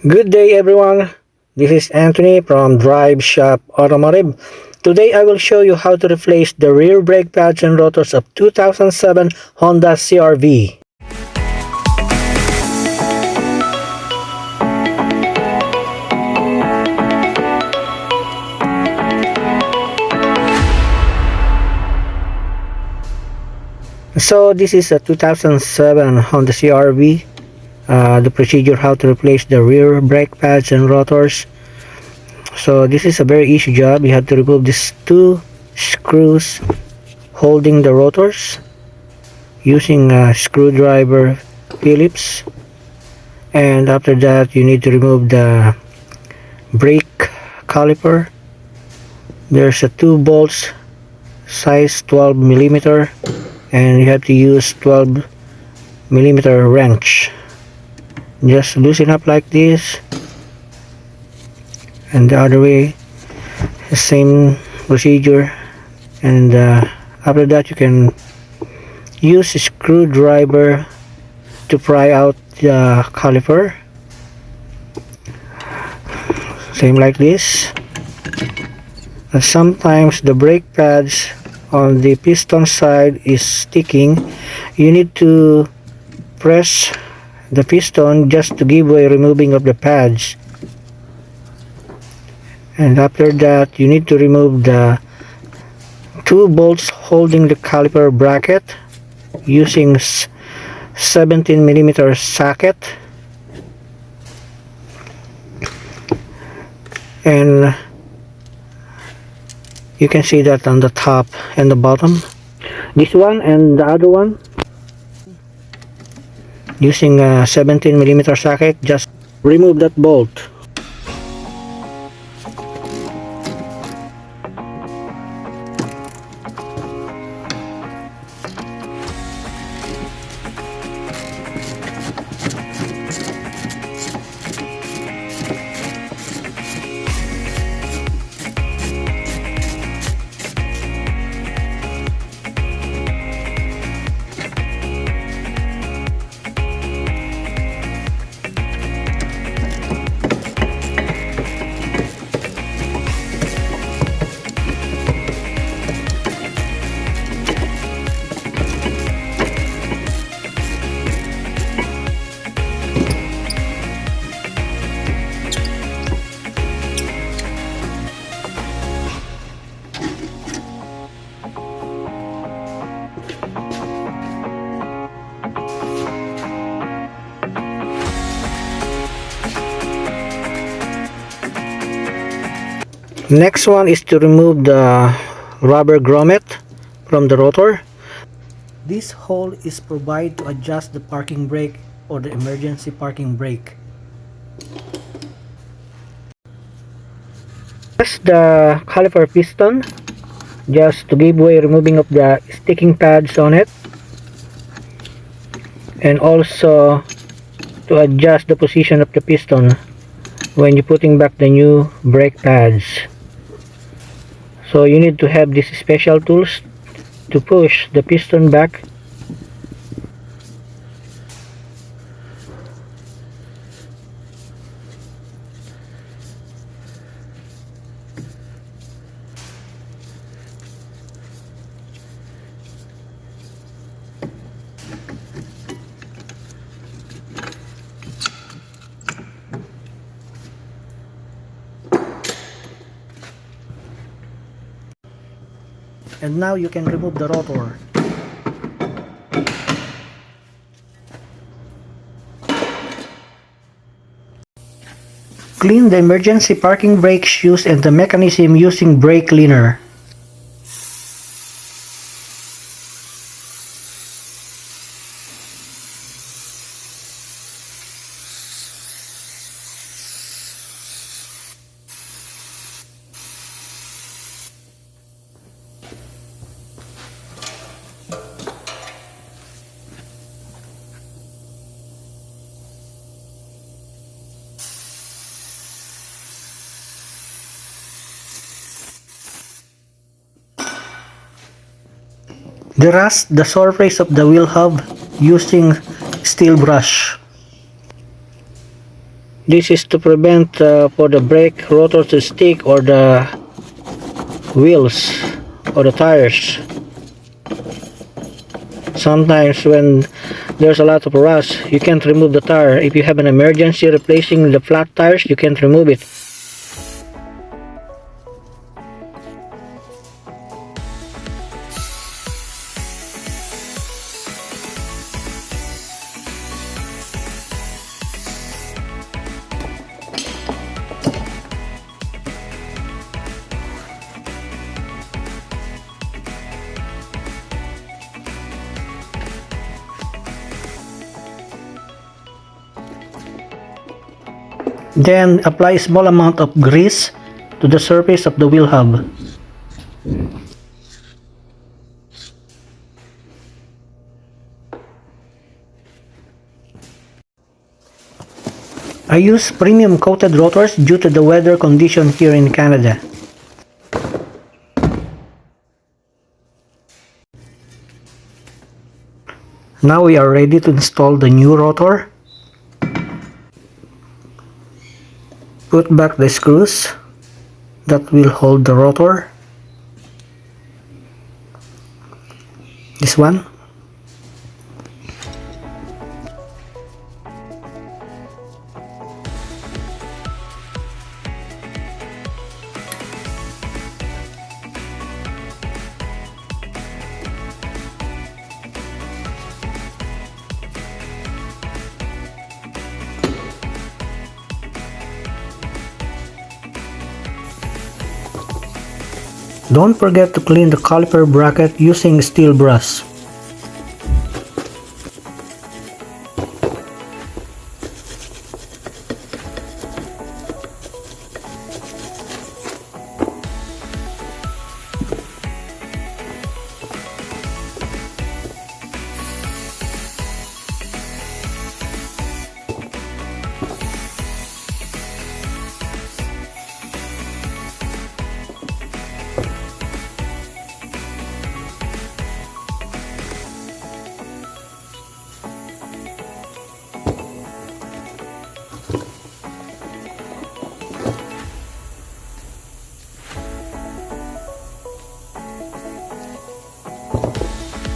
Good day everyone, this is Anthony from DriveShop Automotive. Today I will show you how to replace the rear brake pads and rotors of 2007 Honda CRV. So this is a 2007 Honda CRV. The procedure how to replace the rear brake pads and rotors. So this is a very easy job. You have to remove these two screws holding the rotors using a screwdriver Phillips, and after that you need to remove the brake caliper. There's a two bolts size 12 millimeter, and you have to use 12 millimeter wrench. Just loosen up like this, and the other way, the same procedure. And after that you can use a screwdriver to pry out the caliper, same like this. And sometimes the brake pads on the piston side is sticking. You need to press the piston just to give way removing of the pads, and after that you need to remove the two bolts holding the caliper bracket using 17 millimeter socket, and you can see that on the top and the bottom. This one and the other one using a 17 millimeter socket. Just remove that bolt. Next one is to remove the rubber grommet from the rotor. This hole is provided to adjust the parking brake or the emergency parking brake. Press the caliper piston just to give way removing of the sticking pads on it, and also to adjust the position of the piston when you're putting back the new brake pads. So you need to have these special tools to push the piston back. And now you can remove the rotor. Clean the emergency parking brake shoes and the mechanism using brake cleaner. Derust the surface of the wheel hub using steel brush. This is to prevent for the brake rotor to stick or the wheels or the tires. Sometimes when there's a lot of rust, you can't remove the tire. If you have an emergency replacing the flat tires, you can't remove it. Then apply a small amount of grease to the surface of the wheel hub. I use premium coated rotors due to the weather condition here in Canada. Now we are ready to install the new rotor. Put back the screws that will hold the rotor. This one. Don't forget to clean the caliper bracket using steel brush.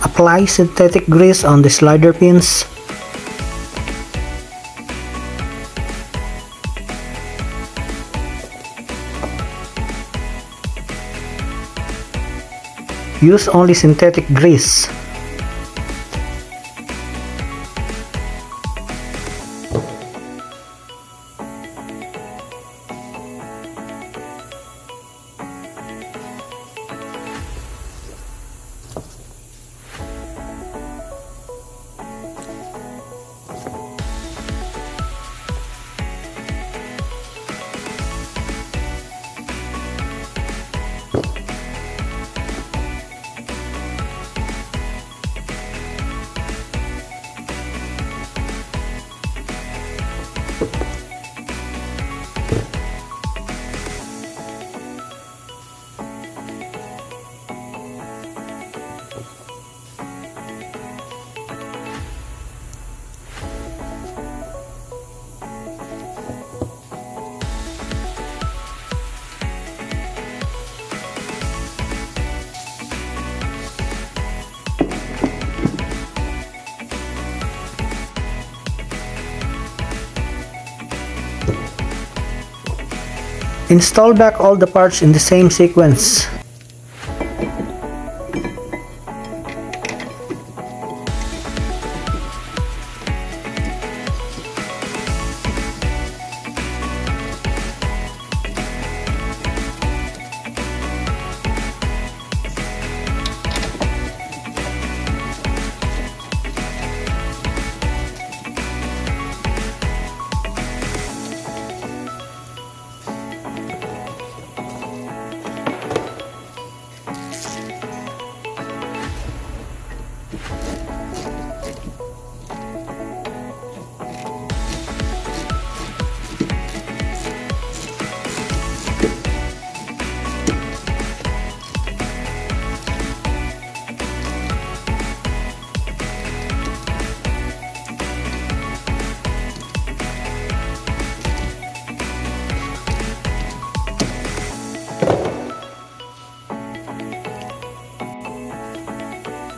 Apply synthetic grease on the slider pins. Use only synthetic grease. Install back all the parts in the same sequence.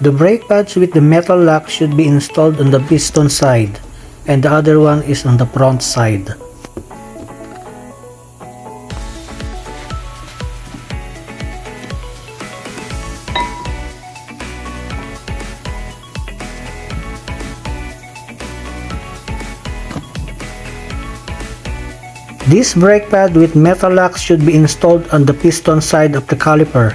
The brake pads with the metal lock should be installed on the piston side, and the other one is on the front side. This brake pad with metal locks should be installed on the piston side of the caliper.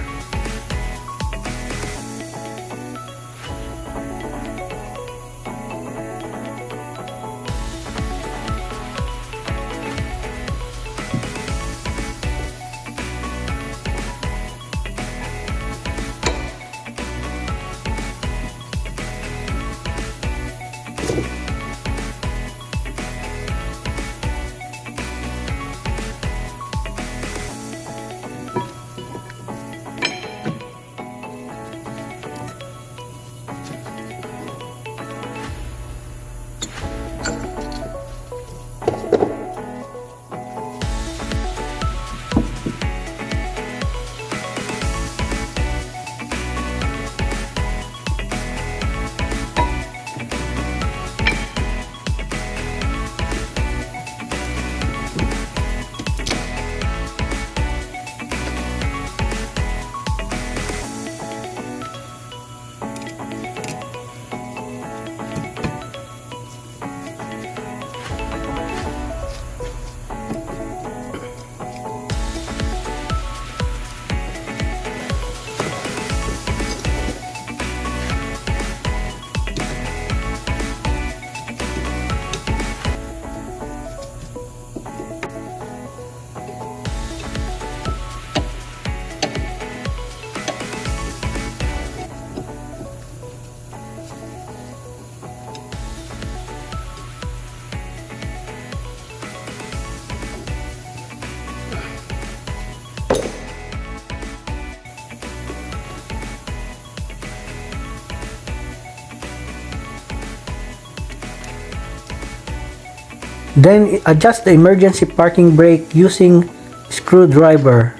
Then adjust the emergency parking brake using screwdriver.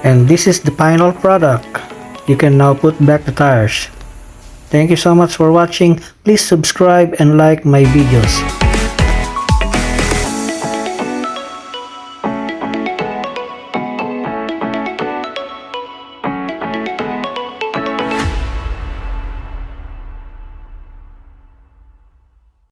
And this is the final product. You can now put back the tires. Thank you so much for watching. Please subscribe and like my videos.